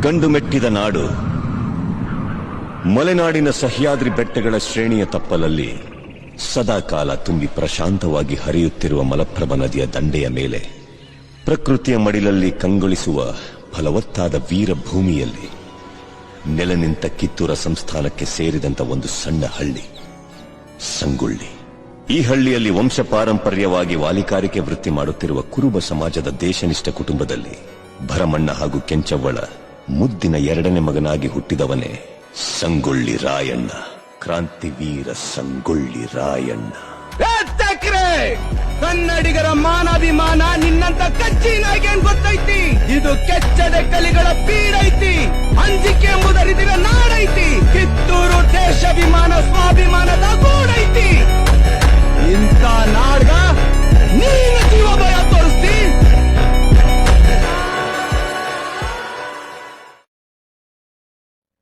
ಗಂಡು ಮೆಟ್ಟಿದ ನಾಡು. ಮಲೆನಾಡಿನ ಸಹ್ಯಾದ್ರಿ ಬೆಟ್ಟಗಳ ಶ್ರೇಣಿಯ ತಪ್ಪಲಲ್ಲಿ ಸದಾಕಾಲ ತುಂಬಿ ಪ್ರಶಾಂತವಾಗಿ ಹರಿಯುತ್ತಿರುವ ಮಲಪ್ರಭಾ ನದಿಯ ದಂಡೆಯ ಮೇಲೆ, ಪ್ರಕೃತಿಯ ಮಡಿಲಲ್ಲಿ ಕಂಗೊಳಿಸುವ ಫಲವತ್ತಾದ ವೀರ ಭೂಮಿಯಲ್ಲಿ ನೆಲೆ ನಿಂತ ಕಿತ್ತೂರ ಸಂಸ್ಥಾನಕ್ಕೆ ಸೇರಿದಂತ ಒಂದು ಸಣ್ಣ ಹಳ್ಳಿ ಸಂಗೊಳ್ಳಿ. ಈ ಹಳ್ಳಿಯಲ್ಲಿ ವಂಶ ಪಾರಂಪರ್ಯವಾಗಿ ವಾಲಿಕಾರಿಕೆ ವೃತ್ತಿ ಮಾಡುತ್ತಿರುವ ಕುರುಬ ಸಮಾಜದ ದೇಶನಿಷ್ಠ ಕುಟುಂಬದಲ್ಲಿ ಭರಮಣ್ಣ ಹಾಗೂ ಕೆಂಚವ್ವಳ ಮುದ್ದಿನ ಎರಡನೇ ಮಗನಾಗಿ ಹುಟ್ಟಿದವನೇ ಸಂಗೊಳ್ಳಿ ರಾಯಣ್ಣ. ಕ್ರಾಂತಿವೀರ ಸಂಗೊಳ್ಳಿ ರಾಯಣ್ಣ. ಕನ್ನಡಿಗರ ಮಾನಾಭಿಮಾನ ನಿನ್ನಂತ ಕಚ್ಚಿನಾಗೇನ್ ಗೊತ್ತೈತಿ? ಇದು ಕೆಚ್ಚದ ಕಲಿಗಳ ಬೀಡೈತಿ. ಅಂಜಿಕೆ ಎಂಬುದರಿದಿರ ನಾಡೈತಿ. ಕಿತ್ತೂರು ದೇಶಾಭಿಮಾನ ಸ್ವಾಭಿಮಾನದ ಗೂಡೈತಿ. ಇಂಥ ನಾಡ್ಗ ನೀನು ಜೀವ ಭಯ ತೋರಿಸ್ತಿ.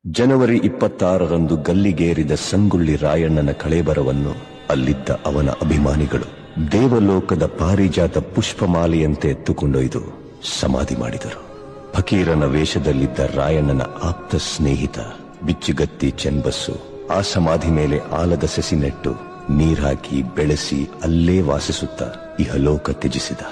ಜನವರಿ 26ರಂದು ಗಲ್ಲಿಗೇರಿದ ಸಂಗೊಳ್ಳಿ ರಾಯಣ್ಣನ ಕಳೇಬರವನ್ನು ಅಲ್ಲಿದ್ದ ಅವನ ಅಭಿಮಾನಿಗಳು ದೇವಲೋಕದ ಪಾರಿಜಾತ ಪುಷ್ಪಮಾಲೆಯಂತೆ ಎತ್ತುಕೊಂಡೊಯ್ದು ಸಮಾಧಿ ಮಾಡಿದರು. ಫಕೀರನ ವೇಷದಲ್ಲಿದ್ದ ರಾಯಣ್ಣನ ಆಪ್ತ ಸ್ನೇಹಿತ ಬಿಚ್ಚುಗತ್ತಿ ಚೆನ್ಬಸ್ಸು ಆ ಸಮಾಧಿ ಮೇಲೆ ಆಲದ ಸಸಿ ನೆಟ್ಟು ನೀರ್ಹಾಕಿ ಬೆಳೆಸಿ ಅಲ್ಲೇ ವಾಸಿಸುತ್ತಾ ಇಹಲೋಕ ತ್ಯಜಿಸಿದ.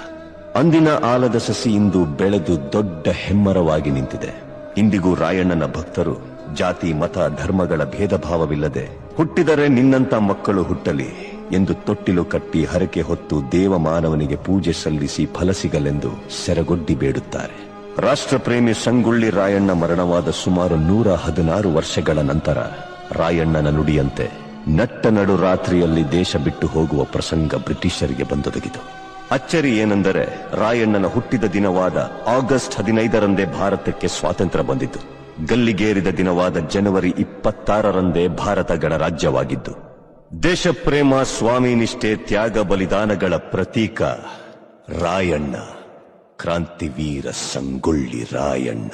ಅಂದಿನ ಆಲದ ಸಸಿ ಇಂದು ಬೆಳೆದು ದೊಡ್ಡ ಹೆಮ್ಮರವಾಗಿ ನಿಂತಿದೆ. ಇಂದಿಗೂ ರಾಯಣ್ಣನ ಭಕ್ತರು ಜಾತಿ ಮತ ಧರ್ಮಗಳ ಭೇದ ಭಾವವಿಲ್ಲದೆ ಹುಟ್ಟಿದರೆ ನಿನ್ನಂತ ಮಕ್ಕಳು ಹುಟ್ಟಲಿ ಎಂದು ತೊಟ್ಟಿಲು ಕಟ್ಟಿ ಹರಕೆ ಹೊತ್ತು ದೇವಮಾನವನಿಗೆ ಪೂಜೆ ಸಲ್ಲಿಸಿ ಫಲ ಸಿಗಲೆಂದು ಸೆರಗೊಡ್ಡಿ ಬೇಡುತ್ತಾರೆ. ರಾಷ್ಟ್ರಪ್ರೇಮಿ ಸಂಗೊಳ್ಳಿ ರಾಯಣ್ಣ ಮರಣವಾದ ಸುಮಾರು 116 ವರ್ಷಗಳ ನಂತರ ರಾಯಣ್ಣನ ನುಡಿಯಂತೆ ನಟ್ಟ ನಡು ರಾತ್ರಿಯಲ್ಲಿ ದೇಶ ಬಿಟ್ಟು ಹೋಗುವ ಪ್ರಸಂಗ ಬ್ರಿಟಿಷರಿಗೆ ಬಂದೊದಗಿತು. ಅಚ್ಚರಿ ಏನೆಂದರೆ ರಾಯಣ್ಣನ ಹುಟ್ಟಿದ ದಿನವಾದ ಆಗಸ್ಟ್ 15ರಂದೇ ಭಾರತಕ್ಕೆ ಸ್ವಾತಂತ್ರ್ಯ ಬಂದಿತು. ಗಲ್ಲಿಗೇರಿದ ದಿನವಾದ ಜನವರಿ 26ರಂದೇ ಭಾರತ ಗಣರಾಜ್ಯವಾಗಿದ್ದು, ದೇಶಪ್ರೇಮ, ಸ್ವಾಮಿ ನಿಷ್ಠೆ, ತ್ಯಾಗ ಬಲಿದಾನಗಳ ಪ್ರತೀಕ ರಾಯಣ್ಣ, ಕ್ರಾಂತಿವೀರ ಸಂಗೊಳ್ಳಿ ರಾಯಣ್ಣ.